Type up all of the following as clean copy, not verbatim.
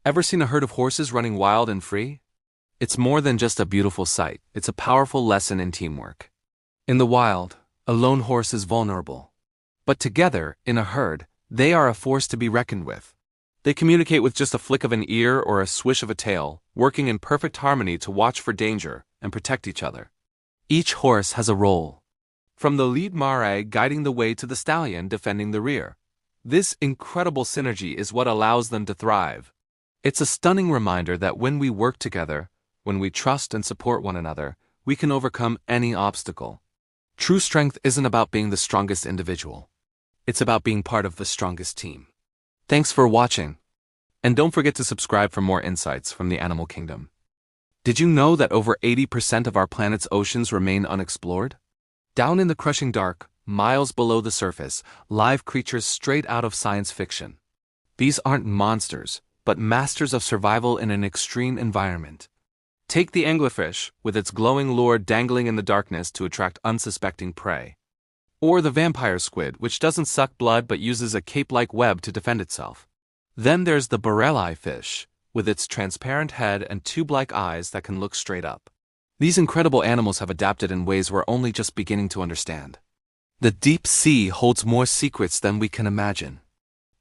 Ever seen a herd of horses running wild and free? It's more than just a beautiful sight, it's a powerful lesson in teamwork. In the wild, a lone horse is vulnerable. But together, in a herd, they are a force to be reckoned with. They communicate with just a flick of an ear or a swish of a tail, working in perfect harmony to watch for danger and protect each other. Each horse has a role. From the lead mare guiding the way to the stallion defending the rear. This incredible synergy is what allows them to thrive. It's a stunning reminder that when we work together, when we trust and support one another, we can overcome any obstacle. True strength isn't about being the strongest individual. It's about being part of the strongest team. Thanks for watching. And don't forget to subscribe for more insights from the animal kingdom. Did you know that over 80% of our planet's oceans remain unexplored? Down in the crushing dark, miles below the surface, live creatures straight out of science fiction. These aren't monsters, but masters of survival in an extreme environment. Take the anglerfish, with its glowing lure dangling in the darkness to attract unsuspecting prey. Or the vampire squid, which doesn't suck blood but uses a cape-like web to defend itself. Then there's the barrel-eye fish, with its transparent head and tube-like eyes that can look straight up. These incredible animals have adapted in ways we're only just beginning to understand. The deep sea holds more secrets than we can imagine.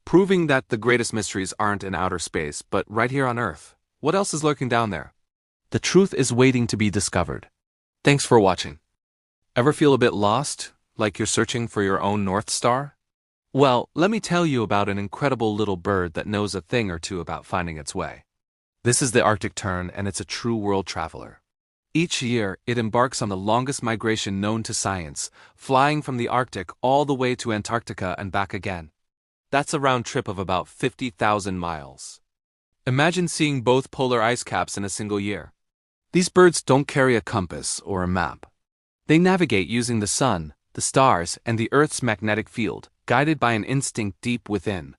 Proving that the greatest mysteries aren't in outer space, but right here on Earth. What else is lurking down there? The truth is waiting to be discovered. Thanks for watching. Ever feel a bit lost, like you're searching for your own North Star? Well, let me tell you about an incredible little bird that knows a thing or two about finding its way. This is the Arctic tern, and it's a true world traveler. Each year, it embarks on the longest migration known to science, flying from the Arctic all the way to Antarctica and back again. That's a round trip of about 50,000 miles. Imagine seeing both polar ice caps in a single year. These birds don't carry a compass or a map. They navigate using the sun, the stars, and the Earth's magnetic field, guided by an instinct deep within.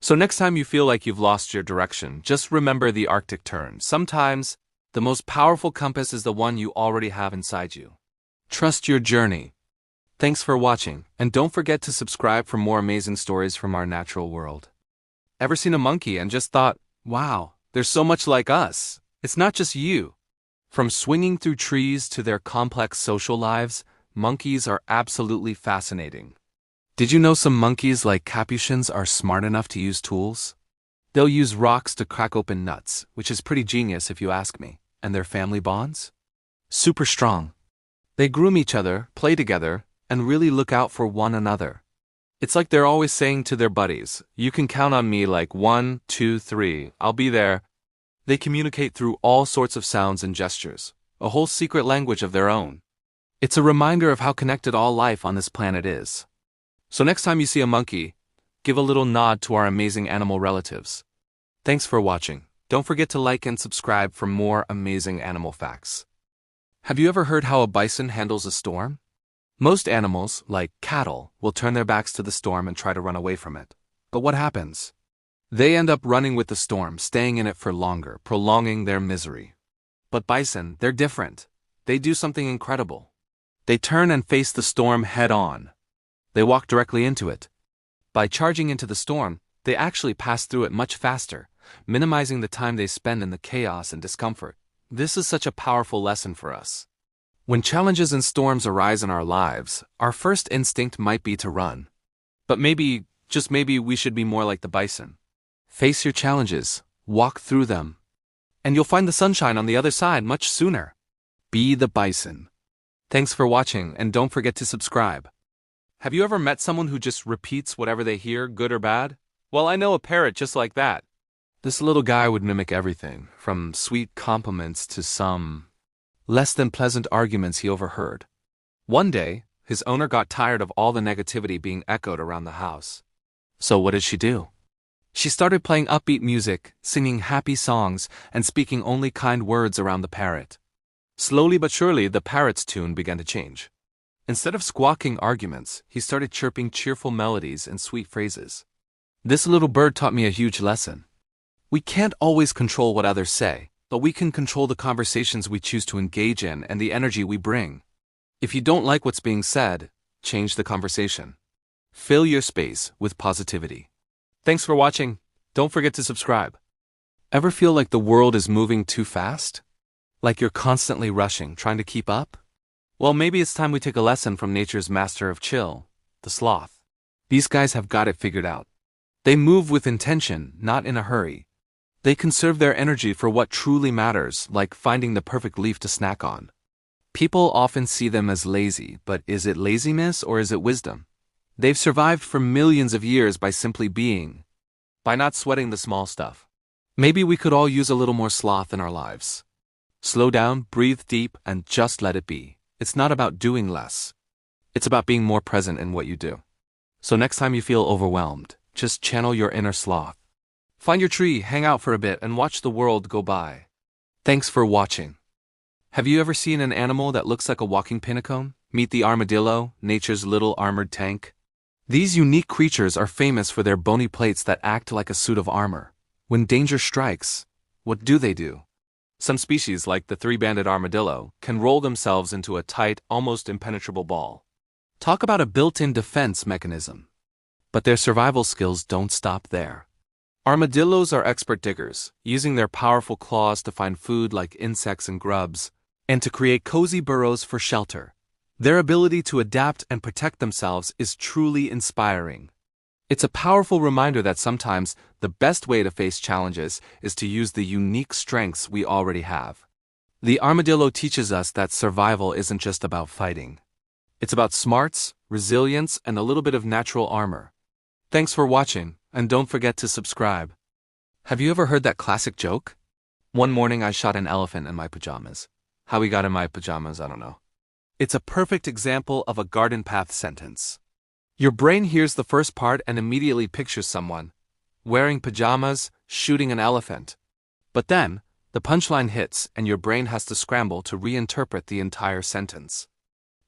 So next time you feel like you've lost your direction, just remember the Arctic tern. Sometimes, the most powerful compass is the one you already have inside you. Trust your journey. Thanks for watching, and don't forget to subscribe for more amazing stories from our natural world. Ever seen a monkey and just thought, wow, they're so much like us? It's not just you. From swinging through trees to their complex social lives, monkeys are absolutely fascinating. Did you know some monkeys like capuchins are smart enough to use tools? They'll use rocks to crack open nuts, which is pretty genius if you ask me. And their family bonds? Super strong. They groom each other, play together, and really look out for one another. It's like they're always saying to their buddies, you can count on me like 1, 2, 3, I'll be there. They communicate through all sorts of sounds and gestures, a whole secret language of their own. It's a reminder of how connected all life on this planet is. So next time you see a monkey, give a little nod to our amazing animal relatives. Thanks for watching. Don't forget to like and subscribe for more amazing animal facts. Have you ever heard how a bison handles a storm? Most animals, like cattle, will turn their backs to the storm and try to run away from it. But what happens? They end up running with the storm, staying in it for longer, prolonging their misery. But bison, they're different. They do something incredible. They turn and face the storm head-on. They walk directly into it. By charging into the storm, they actually pass through it much faster, minimizing the time they spend in the chaos and discomfort. This is such a powerful lesson for us. When challenges and storms arise in our lives, our first instinct might be to run. But maybe, just maybe, we should be more like the bison. Face your challenges, walk through them, and you'll find the sunshine on the other side much sooner. Be the bison. Thanks for watching, and don't forget to subscribe. Have you ever met someone who just repeats whatever they hear, good or bad? Well, I know a parrot just like that. This little guy would mimic everything, from sweet compliments to some less than pleasant arguments he overheard. One day, his owner got tired of all the negativity being echoed around the house. So what did she do? She started playing upbeat music, singing happy songs, and speaking only kind words around the parrot. Slowly but surely, the parrot's tune began to change. Instead of squawking arguments, he started chirping cheerful melodies and sweet phrases. This little bird taught me a huge lesson. We can't always control what others say, but we can control the conversations we choose to engage in and the energy we bring. If you don't like what's being said, change the conversation. Fill your space with positivity. Thanks for watching. Don't forget to subscribe. Ever feel like the world is moving too fast? Like you're constantly rushing, trying to keep up? Well, maybe it's time we take a lesson from nature's master of chill, the sloth. These guys have got it figured out. They move with intention, not in a hurry. They conserve their energy for what truly matters, like finding the perfect leaf to snack on. People often see them as lazy, but is it laziness or is it wisdom? They've survived for millions of years by simply being, by not sweating the small stuff. Maybe we could all use a little more sloth in our lives. Slow down, breathe deep, and just let it be. It's not about doing less. It's about being more present in what you do. So next time you feel overwhelmed, just channel your inner sloth. Find your tree, hang out for a bit, and watch the world go by. Thanks for watching. Have you ever seen an animal that looks like a walking pinnacle? Meet the armadillo, nature's little armored tank. These unique creatures are famous for their bony plates that act like a suit of armor. When danger strikes, what do? Some species, like the three-banded armadillo, can roll themselves into a tight, almost impenetrable ball. Talk about a built-in defense mechanism. But their survival skills don't stop there. Armadillos are expert diggers, using their powerful claws to find food like insects and grubs, and to create cozy burrows for shelter. Their ability to adapt and protect themselves is truly inspiring. It's a powerful reminder that sometimes the best way to face challenges is to use the unique strengths we already have. The armadillo teaches us that survival isn't just about fighting. It's about smarts, resilience, and a little bit of natural armor. Thanks for watching, and don't forget to subscribe. Have you ever heard that classic joke? One morning I shot an elephant in my pajamas. How he got in my pajamas, I don't know. It's a perfect example of a garden path sentence. Your brain hears the first part and immediately pictures someone wearing pajamas, shooting an elephant. But then, the punchline hits and your brain has to scramble to reinterpret the entire sentence.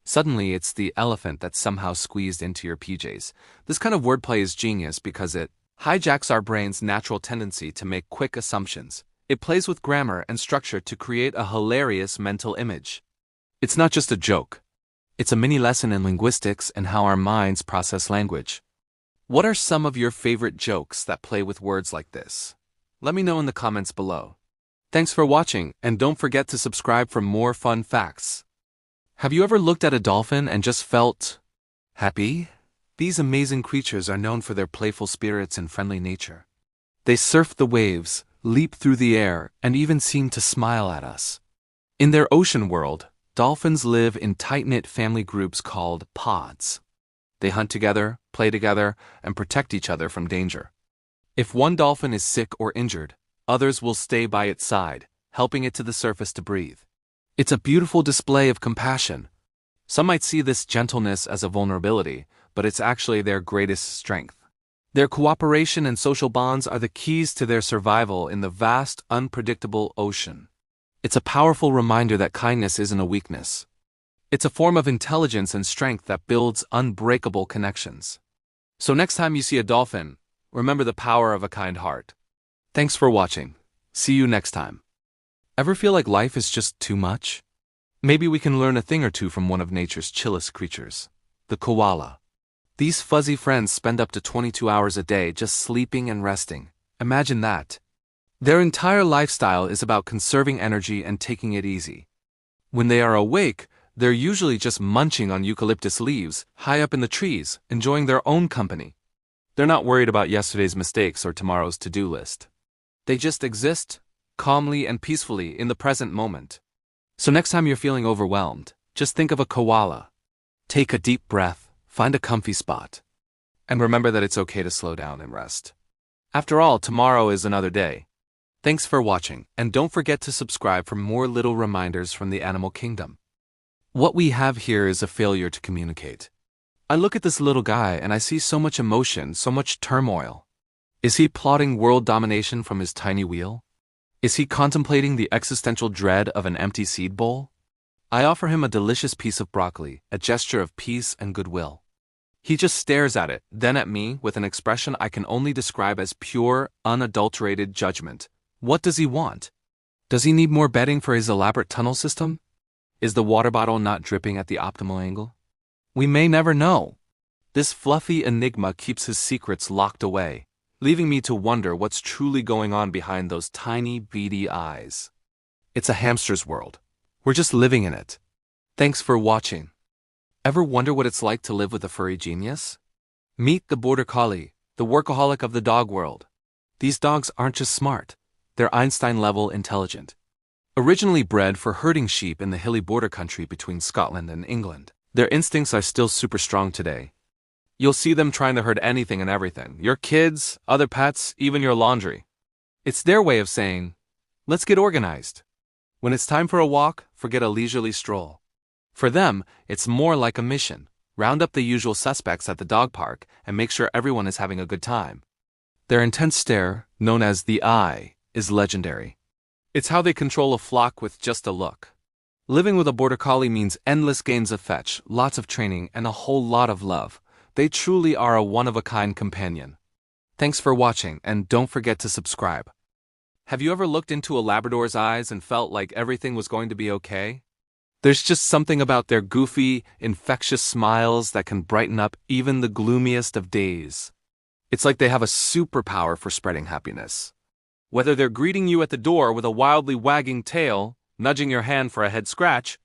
Suddenly, it's the elephant that's somehow squeezed into your PJs. This kind of wordplay is genius because it hijacks our brain's natural tendency to make quick assumptions. It plays with grammar and structure to create a hilarious mental image. It's not just a joke. It's a mini lesson in linguistics and how our minds process language. What are some of your favorite jokes that play with words like this? Let me know in the comments below. Thanks for watching, and don't forget to subscribe for more fun facts. Have you ever looked at a dolphin and just felt happy? These amazing creatures are known for their playful spirits and friendly nature. They surf the waves, leap through the air, and even seem to smile at us. In their ocean world, dolphins live in tight-knit family groups called pods. They hunt together, play together, and protect each other from danger. If one dolphin is sick or injured, others will stay by its side, helping it to the surface to breathe. It's a beautiful display of compassion. Some might see this gentleness as a vulnerability, but it's actually their greatest strength. Their cooperation and social bonds are the keys to their survival in the vast, unpredictable ocean. It's a powerful reminder that kindness isn't a weakness. It's a form of intelligence and strength that builds unbreakable connections. So next time you see a dolphin, remember the power of a kind heart. Thanks for watching. See you next time. Ever feel like life is just too much? Maybe we can learn a thing or two from one of nature's chillest creatures, the koala. These fuzzy friends spend up to 22 hours a day just sleeping and resting. Imagine that. Their entire lifestyle is about conserving energy and taking it easy. When they are awake, they're usually just munching on eucalyptus leaves, high up in the trees, enjoying their own company. They're not worried about yesterday's mistakes or tomorrow's to-do list. They just exist, calmly and peacefully in the present moment. So next time you're feeling overwhelmed, just think of a koala. Take a deep breath, find a comfy spot, and remember that it's okay to slow down and rest. After all, tomorrow is another day. Thanks for watching, and don't forget to subscribe for more little reminders from the animal kingdom. What we have here is a failure to communicate. I look at this little guy and I see so much emotion, so much turmoil. Is he plotting world domination from his tiny wheel? Is he contemplating the existential dread of an empty seed bowl? I offer him a delicious piece of broccoli, a gesture of peace and goodwill. He just stares at it, then at me, with an expression I can only describe as pure, unadulterated judgment. What does he want? Does he need more bedding for his elaborate tunnel system? Is the water bottle not dripping at the optimal angle? We may never know. This fluffy enigma keeps his secrets locked away, leaving me to wonder what's truly going on behind those tiny, beady eyes. It's a hamster's world. We're just living in it. Thanks for watching. Ever wonder what it's like to live with a furry genius? Meet the Border Collie, the workaholic of the dog world. These dogs aren't just smart, they're Einstein-level intelligent. Originally bred for herding sheep in the hilly border country between Scotland and England, their instincts are still super strong today. You'll see them trying to herd anything and everything, your kids, other pets, even your laundry. It's their way of saying, let's get organized. When it's time for a walk, forget a leisurely stroll. For them, it's more like a mission. Round up the usual suspects at the dog park and make sure everyone is having a good time. Their intense stare, known as the eye, is legendary. It's how they control a flock with just a look. Living with a Border Collie means endless games of fetch, lots of training, and a whole lot of love. They truly are a one-of-a-kind companion. Thanks for watching, and don't forget to subscribe. Have you ever looked into a Labrador's eyes and felt like everything was going to be okay? There's just something about their goofy, infectious smiles that can brighten up even the gloomiest of days. It's like they have a superpower for spreading happiness. Whether they're greeting you at the door with a wildly wagging tail, nudging your hand for a head scratch,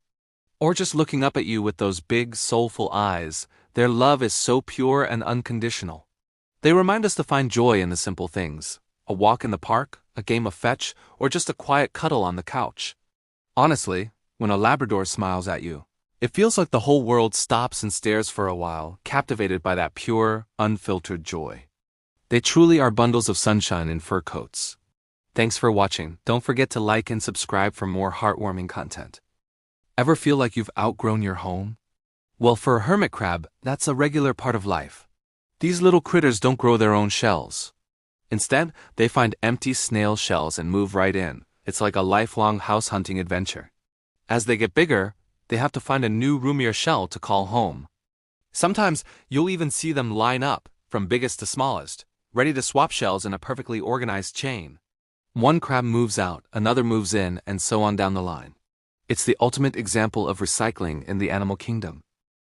or just looking up at you with those big, soulful eyes, their love is so pure and unconditional. They remind us to find joy in the simple things: a walk in the park, a game of fetch, or just a quiet cuddle on the couch. Honestly, when a Labrador smiles at you, it feels like the whole world stops and stares for a while, captivated by that pure, unfiltered joy. They truly are bundles of sunshine in fur coats. Thanks for watching. Don't forget to like and subscribe for more heartwarming content. Ever feel like you've outgrown your home? Well, for a hermit crab, that's a regular part of life. These little critters don't grow their own shells. Instead, they find empty snail shells and move right in. It's like a lifelong house hunting adventure. As they get bigger, they have to find a new, roomier shell to call home. Sometimes you'll even see them line up, from biggest to smallest, ready to swap shells in a perfectly organized chain. One crab moves out, another moves in, and so on down the line. It's the ultimate example of recycling in the animal kingdom.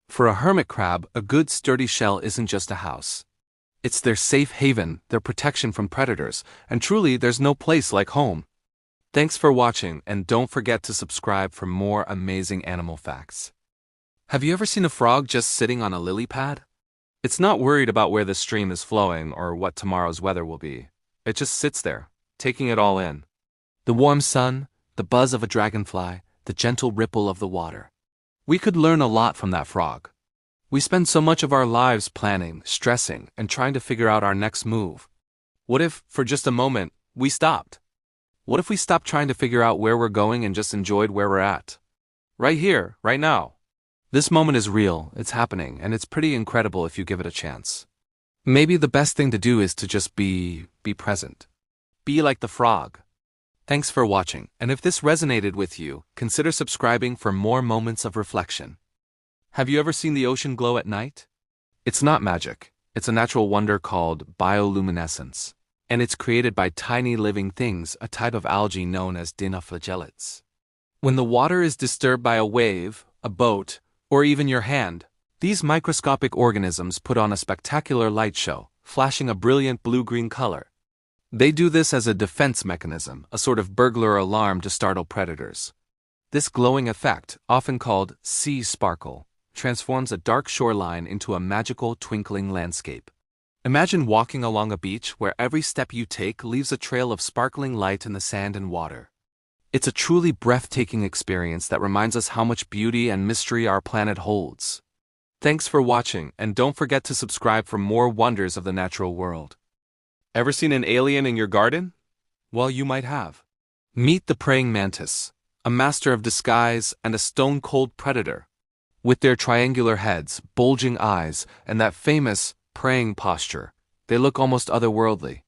For a hermit crab, a good sturdy shell isn't just a house. It's their safe haven, their protection from predators, and truly there's no place like home. Thanks for watching, and don't forget to subscribe for more amazing animal facts. Have you ever seen a frog just sitting on a lily pad? It's not worried about where the stream is flowing or what tomorrow's weather will be. It just sits there, taking it all in. The warm sun, the buzz of a dragonfly, the gentle ripple of the water. We could learn a lot from that frog. We spend so much of our lives planning, stressing, and trying to figure out our next move. What if, for just a moment, we stopped? What if we stopped trying to figure out where we're going and just enjoyed where we're at? Right here, right now. This moment is real, it's happening, and it's pretty incredible if you give it a chance. Maybe the best thing to do is to just be present. Be like the frog. Thanks for watching, and if this resonated with you, consider subscribing for more moments of reflection. Have you ever seen the ocean glow at night? It's not magic. It's a natural wonder called bioluminescence, and it's created by tiny living things, a type of algae known as dinoflagellates. When the water is disturbed by a wave, a boat, or even your hand, these microscopic organisms put on a spectacular light show, flashing a brilliant blue-green color. They do this as a defense mechanism, a sort of burglar alarm to startle predators. This glowing effect, often called sea sparkle, transforms a dark shoreline into a magical, twinkling landscape. Imagine walking along a beach where every step you take leaves a trail of sparkling light in the sand and water. It's a truly breathtaking experience that reminds us how much beauty and mystery our planet holds. Thanks for watching, and don't forget to subscribe for more wonders of the natural world. Ever seen an alien in your garden? Well, you might have. Meet the praying mantis, a master of disguise and a stone-cold predator. With their triangular heads, bulging eyes, and that famous praying posture, they look almost otherworldly.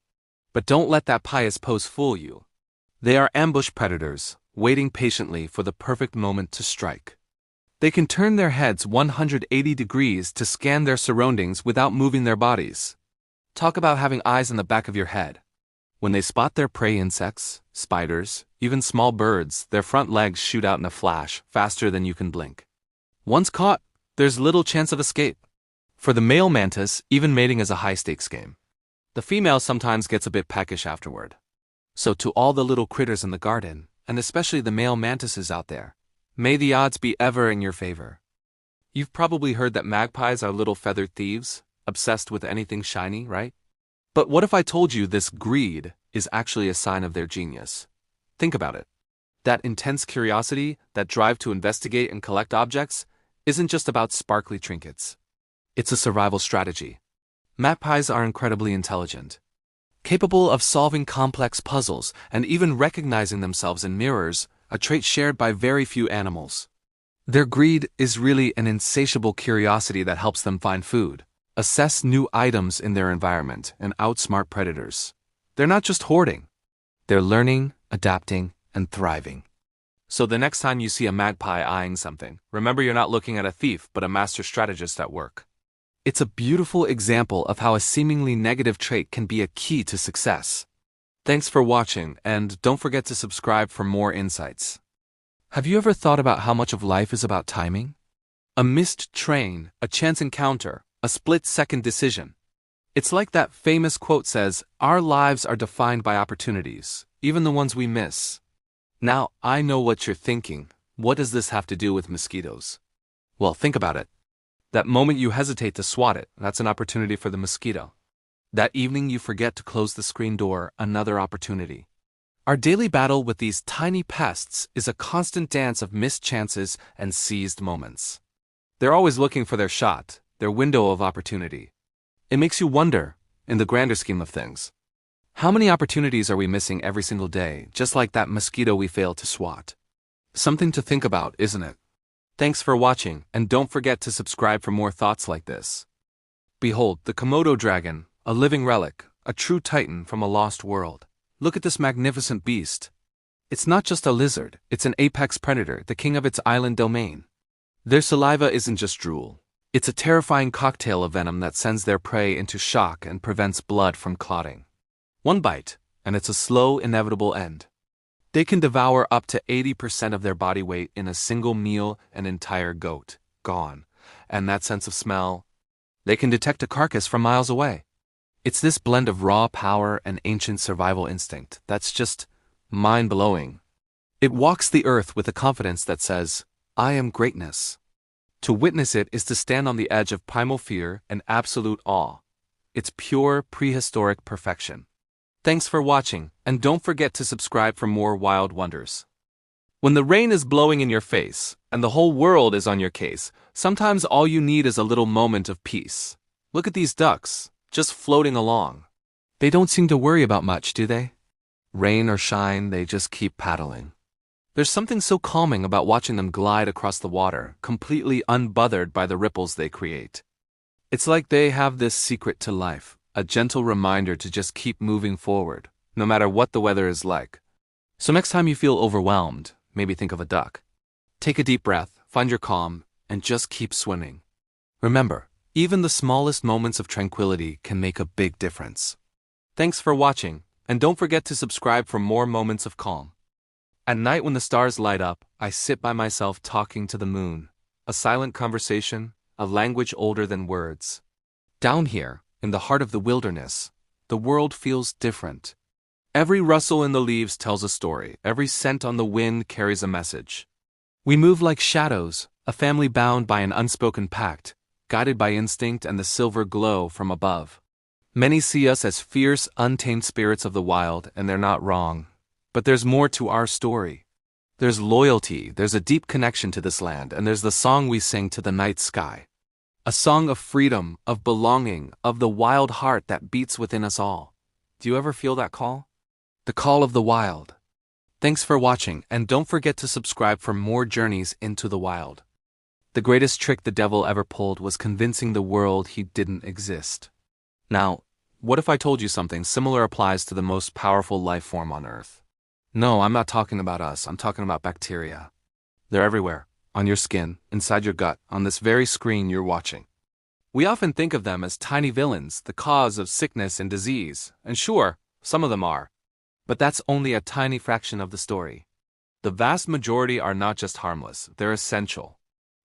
But don't let that pious pose fool you. They are ambush predators, waiting patiently for the perfect moment to strike. They can turn their heads 180 degrees to scan their surroundings without moving their bodies. Talk about having eyes in the back of your head. When they spot their prey insects, spiders, even small birds, their front legs shoot out in a flash, faster than you can blink. Once caught, there's little chance of escape. For the male mantis, even mating is a high-stakes game. The female sometimes gets a bit peckish afterward. So to all the little critters in the garden, and especially the male mantises out there, may the odds be ever in your favor. You've probably heard that magpies are little feathered thieves, obsessed with anything shiny, right? But what if I told you this greed is actually a sign of their genius? Think about it. That intense curiosity, that drive to investigate and collect objects, isn't just about sparkly trinkets. It's a survival strategy. Magpies are incredibly intelligent, capable of solving complex puzzles and even recognizing themselves in mirrors, a trait shared by very few animals. Their greed is really an insatiable curiosity that helps them find food, assess new items in their environment, and outsmart predators. They're not just hoarding. They're learning, adapting, and thriving. So the next time you see a magpie eyeing something, remember you're not looking at a thief but a master strategist at work. It's a beautiful example of how a seemingly negative trait can be a key to success. Thanks for watching, and don't forget to subscribe for more insights. Have you ever thought about how much of life is about timing? A missed train, a chance encounter, a split-second decision. It's like that famous quote says, "Our lives are defined by opportunities, even the ones we miss." Now, I know what you're thinking. What does this have to do with mosquitoes? Well, think about it. That moment you hesitate to swat it, that's an opportunity for the mosquito. That evening you forget to close the screen door, another opportunity. Our daily battle with these tiny pests is a constant dance of missed chances and seized moments. They're always looking for their shot, their window of opportunity. It makes you wonder, in the grander scheme of things, how many opportunities are we missing every single day, just like that mosquito we failed to swat? Something to think about, isn't it? Thanks for watching, and don't forget to subscribe for more thoughts like this. Behold, the Komodo dragon, a living relic, a true titan from a lost world. Look at this magnificent beast. It's not just a lizard, it's an apex predator, the king of its island domain. Their saliva isn't just drool. It's a terrifying cocktail of venom that sends their prey into shock and prevents blood from clotting. One bite, and it's a slow, inevitable end. They can devour up to 80% of their body weight in a single meal, an entire goat, gone. And that sense of smell, they can detect a carcass from miles away. It's this blend of raw power and ancient survival instinct that's just mind-blowing. It walks the earth with a confidence that says, "I am greatness." To witness it is to stand on the edge of primal fear and absolute awe. It's pure prehistoric perfection. Thanks for watching, and don't forget to subscribe for more wild wonders. When the rain is blowing in your face, and the whole world is on your case, sometimes all you need is a little moment of peace. Look at these ducks, just floating along. They don't seem to worry about much, do they? Rain or shine, they just keep paddling. There's something so calming about watching them glide across the water, completely unbothered by the ripples they create. It's like they have this secret to life, a gentle reminder to just keep moving forward, no matter what the weather is like. So next time you feel overwhelmed, maybe think of a duck. Take a deep breath, find your calm, and just keep swimming. Remember, even the smallest moments of tranquility can make a big difference. Thanks for watching, and don't forget to subscribe for more moments of calm. At night when the stars light up, I sit by myself talking to the moon. A silent conversation, a language older than words. Down here, in the heart of the wilderness, the world feels different. Every rustle in the leaves tells a story. Every scent on the wind carries a message. We move like shadows, a family bound by an unspoken pact, guided by instinct and the silver glow from above. Many see us as fierce, untamed spirits of the wild, and they're not wrong. But there's more to our story. There's loyalty, there's a deep connection to this land, and there's the song we sing to the night sky. A song of freedom, of belonging, of the wild heart that beats within us all. Do you ever feel that call? The call of the wild. Thanks for watching, and don't forget to subscribe for more journeys into the wild. The greatest trick the devil ever pulled was convincing the world he didn't exist. Now, what if I told you something similar applies to the most powerful life form on Earth? No, I'm not talking about us, I'm talking about bacteria. They're everywhere. On your skin, inside your gut, on this very screen you're watching. We often think of them as tiny villains, the cause of sickness and disease, and sure, some of them are. But that's only a tiny fraction of the story. The vast majority are not just harmless, they're essential.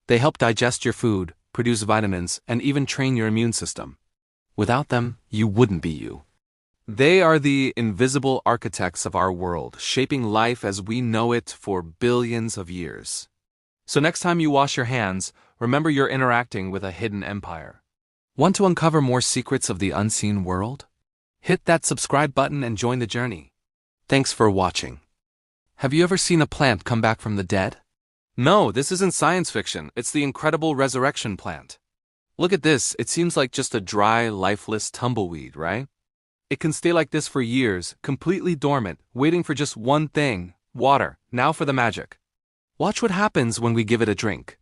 They help digest your food, produce vitamins, and even train your immune system. Without them, you wouldn't be you. They are the invisible architects of our world, shaping life as we know it for billions of years. So next time you wash your hands, remember you're interacting with a hidden empire. Want to uncover more secrets of the unseen world? Hit that subscribe button and join the journey. Thanks for watching. Have you ever seen a plant come back from the dead? No, this isn't science fiction. It's the incredible resurrection plant. Look at this. It seems like just a dry, lifeless tumbleweed, right? It can stay like this for years, completely dormant, waiting for just one thing: water. Now for the magic. Watch what happens when we give it a drink.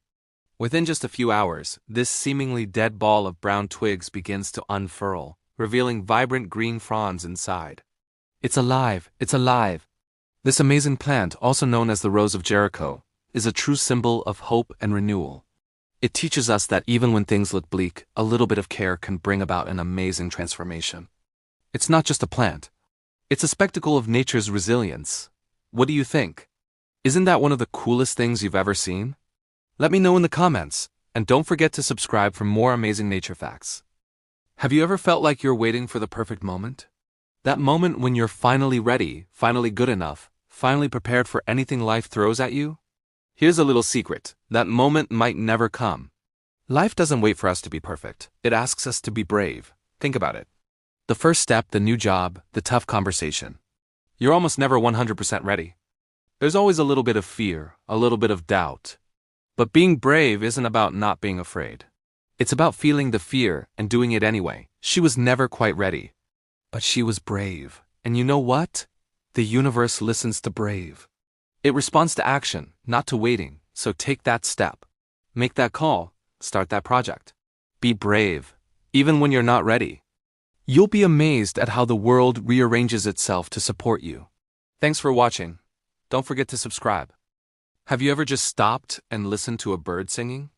Within just a few hours, this seemingly dead ball of brown twigs begins to unfurl, revealing vibrant green fronds inside. It's alive! It's alive! This amazing plant, also known as the Rose of Jericho, is a true symbol of hope and renewal. It teaches us that even when things look bleak, a little bit of care can bring about an amazing transformation. It's not just a plant. It's a spectacle of nature's resilience. What do you think? Isn't that one of the coolest things you've ever seen? Let me know in the comments, and don't forget to subscribe for more amazing nature facts. Have you ever felt like you're waiting for the perfect moment? That moment when you're finally ready, finally good enough, finally prepared for anything life throws at you? Here's a little secret: that moment might never come. Life doesn't wait for us to be perfect. It asks us to be brave. Think about it. The first step, the new job, the tough conversation. You're almost never 100% ready. There's always a little bit of fear, a little bit of doubt. But being brave isn't about not being afraid. It's about feeling the fear and doing it anyway. She was never quite ready. But she was brave. And you know what? The universe listens to brave. It responds to action, not to waiting. So take that step. Make that call. Start that project. Be brave, even when you're not ready. You'll be amazed at how the world rearranges itself to support you. Thanks for watching. Don't forget to subscribe. Have you ever just stopped and listened to a bird singing?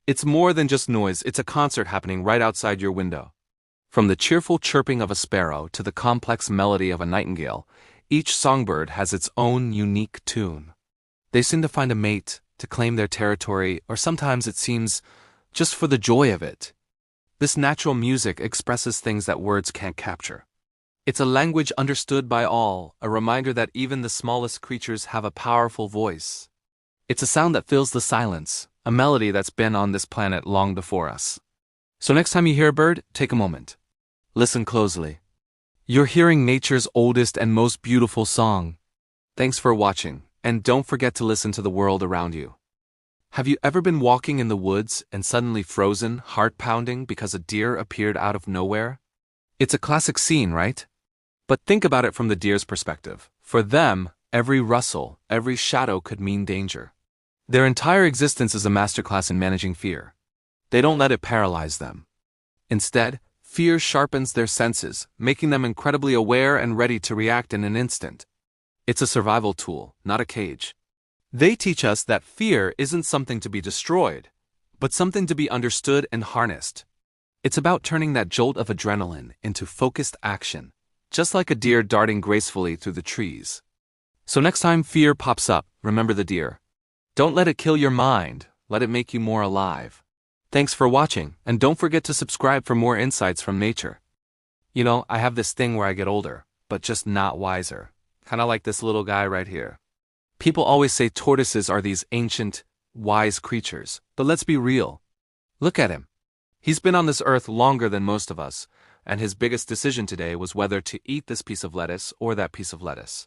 It's more than just noise. It's a concert happening right outside your window. From the cheerful chirping of a sparrow to the complex melody of a nightingale, each songbird has its own unique tune. They seem to find a mate, to claim their territory, or sometimes it seems just for the joy of it. This natural music expresses things that words can't capture. It's a language understood by all, a reminder that even the smallest creatures have a powerful voice. It's a sound that fills the silence, a melody that's been on this planet long before us. So next time you hear a bird, take a moment. Listen closely. You're hearing nature's oldest and most beautiful song. Thanks for watching, and don't forget to listen to the world around you. Have you ever been walking in the woods and suddenly frozen, heart-pounding because a deer appeared out of nowhere? It's a classic scene, right? But think about it from the deer's perspective. For them, every rustle, every shadow could mean danger. Their entire existence is a masterclass in managing fear. They don't let it paralyze them. Instead, fear sharpens their senses, making them incredibly aware and ready to react in an instant. It's a survival tool, not a cage. They teach us that fear isn't something to be destroyed, but something to be understood and harnessed. It's about turning that jolt of adrenaline into focused action, just like a deer darting gracefully through the trees. So next time fear pops up, remember the deer. Don't let it kill your mind, let it make you more alive. Thanks for watching, and don't forget to subscribe for more insights from nature. You know, I have this thing where I get older, but just not wiser. Kinda like this little guy right here. People always say tortoises are these ancient, wise creatures, but let's be real. Look at him. He's been on this earth longer than most of us, and his biggest decision today was whether to eat this piece of lettuce or that piece of lettuce.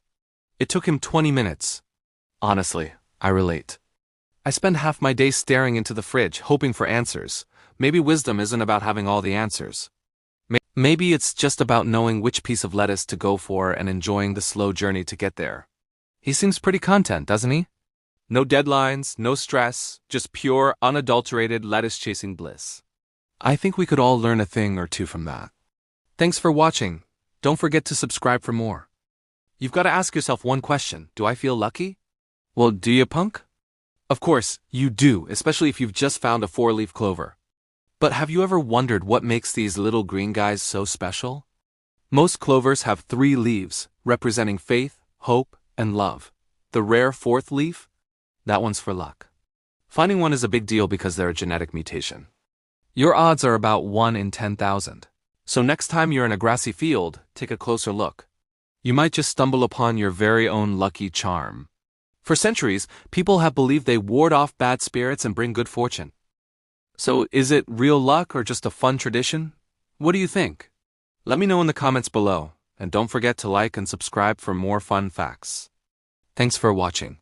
It took him 20 minutes. Honestly, I relate. I spend half my day staring into the fridge, hoping for answers. Maybe wisdom isn't about having all the answers. Maybe it's just about knowing which piece of lettuce to go for and enjoying the slow journey to get there. He seems pretty content, doesn't he? No deadlines, no stress, just pure, unadulterated lettuce-chasing bliss. I think we could all learn a thing or two from that. Thanks for watching. Don't forget to subscribe for more. You've got to ask yourself one question. Do I feel lucky? Well, do you, punk? Of course, you do, especially if you've just found a 4-leaf clover. But have you ever wondered what makes these little green guys so special? Most clovers have 3 leaves, representing faith, hope, and love. The rare 4th leaf? That one's for luck. Finding one is a big deal because they're a genetic mutation. Your odds are about 1 in 10,000. So next time you're in a grassy field, take a closer look. You might just stumble upon your very own lucky charm. For centuries, people have believed they ward off bad spirits and bring good fortune. So is it real luck or just a fun tradition? What do you think? Let me know in the comments below, and don't forget to like and subscribe for more fun facts. Thanks for watching.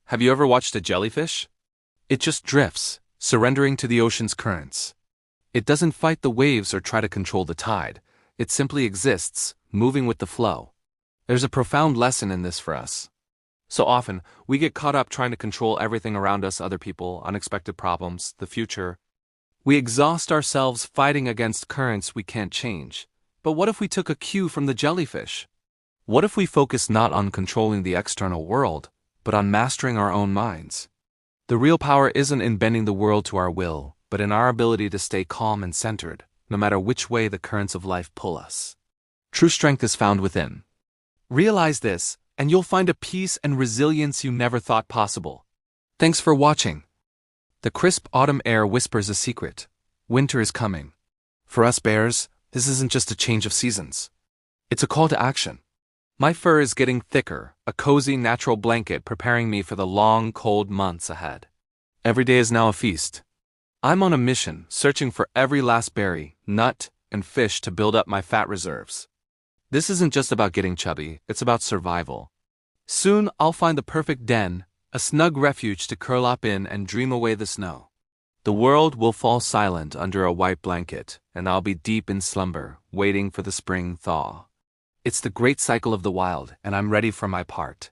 Have you ever watched a jellyfish? It just drifts, surrendering to the ocean's currents. It doesn't fight the waves or try to control the tide. It simply exists, moving with the flow. There's a profound lesson in this for us. So often, we get caught up trying to control everything around us, other people, unexpected problems, the future. We exhaust ourselves fighting against currents we can't change. But what if we took a cue from the jellyfish? What if we focus not on controlling the external world, but on mastering our own minds? The real power isn't in bending the world to our will, but in our ability to stay calm and centered, no matter which way the currents of life pull us. True strength is found within. Realize this, and you'll find a peace and resilience you never thought possible. Thanks for watching. The crisp autumn air whispers a secret. Winter is coming. For us bears, this isn't just a change of seasons. It's a call to action. My fur is getting thicker, a cozy natural blanket preparing me for the long, cold months ahead. Every day is now a feast. I'm on a mission, searching for every last berry, nut, and fish to build up my fat reserves. This isn't just about getting chubby, it's about survival. Soon I'll find the perfect den, a snug refuge to curl up in and dream away the snow. The world will fall silent under a white blanket, and I'll be deep in slumber, waiting for the spring thaw. It's the great cycle of the wild, and I'm ready for my part.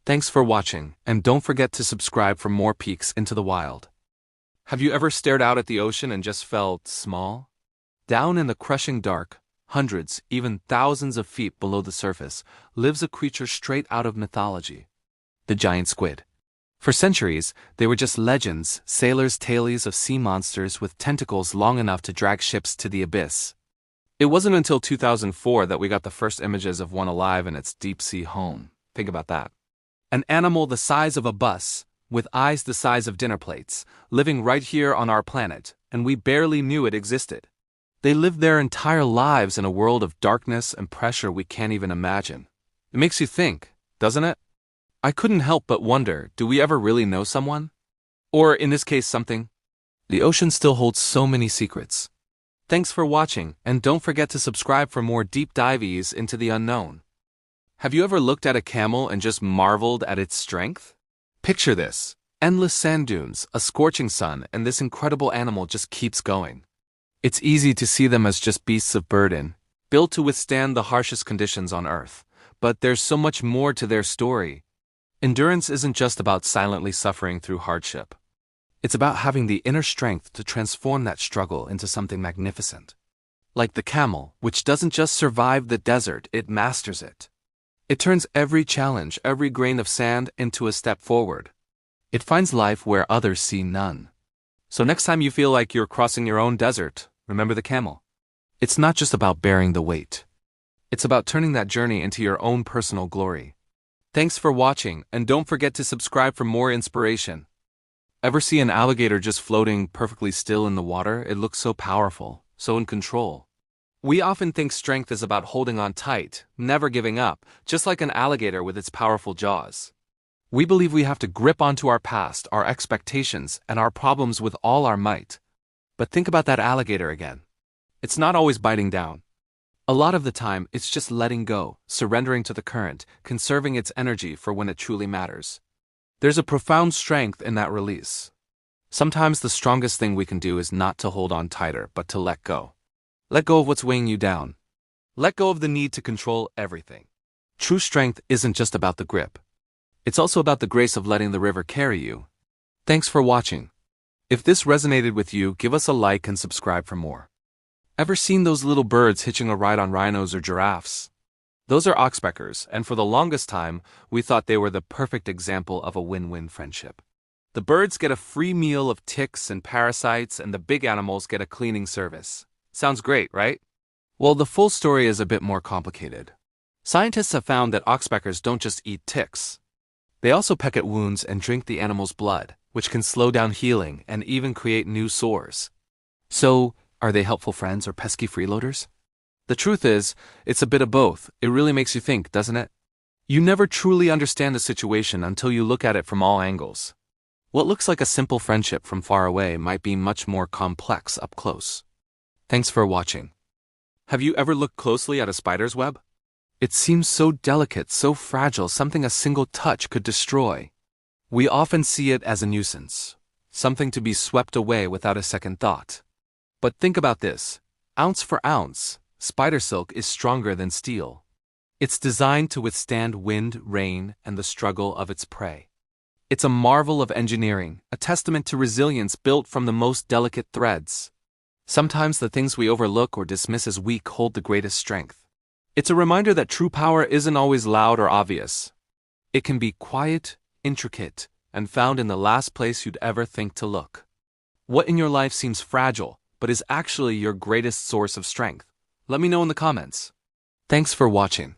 Thanks for watching, and don't forget to subscribe for more peeks into the wild. Have you ever stared out at the ocean and just felt small? Down in the crushing dark, hundreds, even thousands of feet below the surface, lives a creature straight out of mythology. The giant squid. For centuries, they were just legends, sailors' tales of sea monsters with tentacles long enough to drag ships to the abyss. It wasn't until 2004 that we got the first images of one alive in its deep-sea home. Think about that. An animal the size of a bus, with eyes the size of dinner plates, living right here on our planet, and we barely knew it existed. They lived their entire lives in a world of darkness and pressure we can't even imagine. It makes you think, doesn't it? I couldn't help but wonder, do we ever really know someone? Or, in this case, something? The ocean still holds so many secrets. Thanks for watching, and don't forget to subscribe for more deep dives into the unknown. Have you ever looked at a camel and just marveled at its strength? Picture this. Endless sand dunes, a scorching sun, and this incredible animal just keeps going. It's easy to see them as just beasts of burden, built to withstand the harshest conditions on Earth. But there's so much more to their story. Endurance isn't just about silently suffering through hardship. It's about having the inner strength to transform that struggle into something magnificent. Like the camel, which doesn't just survive the desert, it masters it. It turns every challenge, every grain of sand, into a step forward. It finds life where others see none. So next time you feel like you're crossing your own desert, remember the camel. It's not just about bearing the weight. It's about turning that journey into your own personal glory. Thanks for watching, and don't forget to subscribe for more inspiration. Ever see an alligator just floating perfectly still in the water? It looks so powerful, so in control. We often think strength is about holding on tight, never giving up, just like an alligator with its powerful jaws. We believe we have to grip onto our past, our expectations, and our problems with all our might. But think about that alligator again. It's not always biting down. A lot of the time, it's just letting go, surrendering to the current, conserving its energy for when it truly matters. There's a profound strength in that release. Sometimes the strongest thing we can do is not to hold on tighter, but to let go. Let go of what's weighing you down. Let go of the need to control everything. True strength isn't just about the grip. It's also about the grace of letting the river carry you. Thanks for watching. If this resonated with you, give us a like and subscribe for more. Ever seen those little birds hitching a ride on rhinos or giraffes? Those are oxpeckers, and for the longest time, we thought they were the perfect example of a win-win friendship. The birds get a free meal of ticks and parasites, and the big animals get a cleaning service. Sounds great, right? Well, the full story is a bit more complicated. Scientists have found that oxpeckers don't just eat ticks. They also peck at wounds and drink the animal's blood, which can slow down healing and even create new sores. So, are they helpful friends or pesky freeloaders? The truth is, it's a bit of both. It really makes you think, doesn't it? You never truly understand a situation until you look at it from all angles. What looks like a simple friendship from far away might be much more complex up close. Thanks for watching. Have you ever looked closely at a spider's web? It seems so delicate, so fragile, something a single touch could destroy. We often see it as a nuisance, something to be swept away without a second thought. But think about this. Ounce for ounce, spider silk is stronger than steel. It's designed to withstand wind, rain, and the struggle of its prey. It's a marvel of engineering, a testament to resilience built from the most delicate threads. Sometimes the things we overlook or dismiss as weak hold the greatest strength. It's a reminder that true power isn't always loud or obvious. It can be quiet, intricate, and found in the last place you'd ever think to look. What in your life seems fragile, but is actually your greatest source of strength? Let me know in the comments. Thanks for watching.